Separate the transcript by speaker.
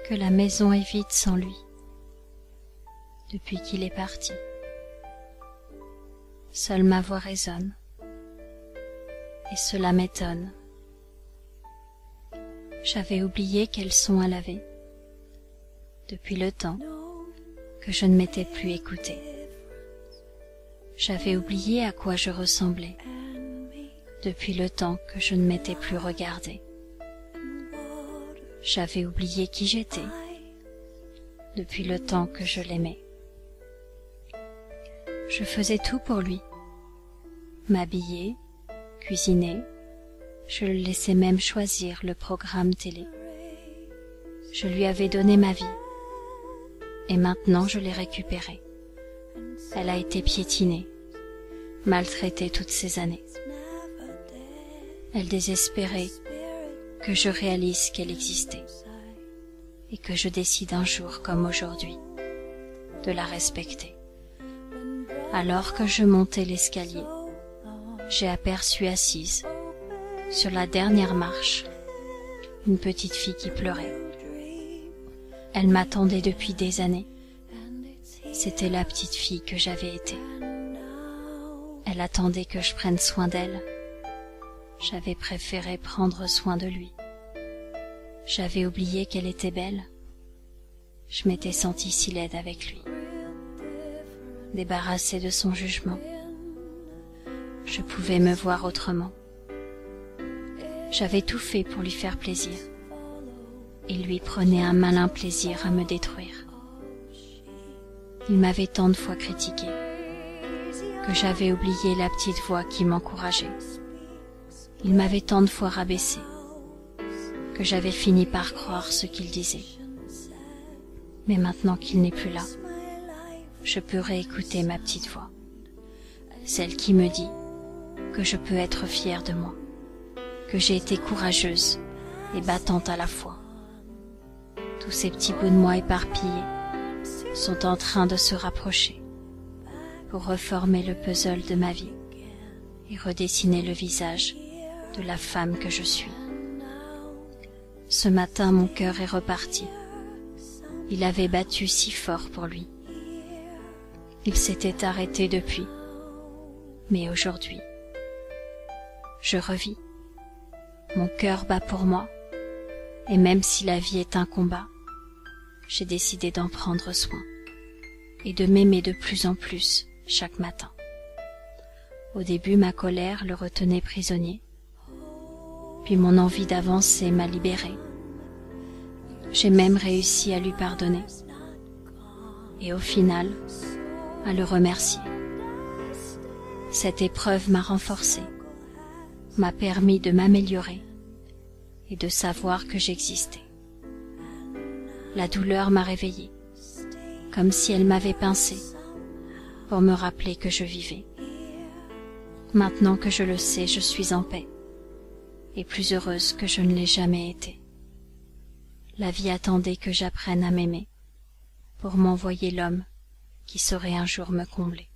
Speaker 1: que la maison est vide sans lui, depuis qu'il est parti. Seule ma voix résonne, et cela m'étonne. J'avais oublié quel son elle avait, depuis le temps que je ne m'étais plus écoutée. J'avais oublié à quoi je ressemblais, depuis le temps que je ne m'étais plus regardée. J'avais oublié qui j'étais, depuis le temps que je l'aimais. Je faisais tout pour lui, m'habiller, cuisiner, je le laissais même choisir le programme télé. Je lui avais donné ma vie, et maintenant je l'ai récupérée. Elle a été piétinée, maltraitée toutes ces années. Elle désespérait que je réalise qu'elle existait, et que je décide un jour comme aujourd'hui de la respecter. Alors que je montais l'escalier, j'ai aperçu assise, sur la dernière marche, une petite fille qui pleurait. Elle m'attendait depuis des années. C'était la petite fille que j'avais été. Elle attendait que je prenne soin d'elle. J'avais préféré prendre soin de lui. J'avais oublié qu'elle était belle. Je m'étais sentie si laide avec lui. Débarrassée de son jugement, je pouvais me voir autrement. J'avais tout fait pour lui faire plaisir. Il lui prenait un malin plaisir à me détruire. Il m'avait tant de fois critiqué que j'avais oublié la petite voix qui m'encourageait. Il m'avait tant de fois rabaissé que j'avais fini par croire ce qu'il disait. Mais maintenant qu'il n'est plus là, je peux réécouter ma petite voix, celle qui me dit que je peux être fière de moi, que j'ai été courageuse et battante à la fois. Tous ces petits bouts de moi éparpillés sont en train de se rapprocher pour reformer le puzzle de ma vie et redessiner le visage de la femme que je suis. Ce matin, mon cœur est reparti. Il avait battu si fort pour lui. Il s'était arrêté depuis. Mais aujourd'hui, je revis. Mon cœur bat pour moi. Et même si la vie est un combat, j'ai décidé d'en prendre soin et de m'aimer de plus en plus chaque matin. Au début, ma colère le retenait prisonnier. Puis mon envie d'avancer m'a libérée. J'ai même réussi à lui pardonner. Et au final, à le remercier. Cette épreuve m'a renforcée, m'a permis de m'améliorer et de savoir que j'existais. La douleur m'a réveillée, comme si elle m'avait pincée pour me rappeler que je vivais. Maintenant que je le sais, je suis en paix et plus heureuse que je ne l'ai jamais été. La vie attendait que j'apprenne à m'aimer pour m'envoyer l'homme qui saurait un jour me combler.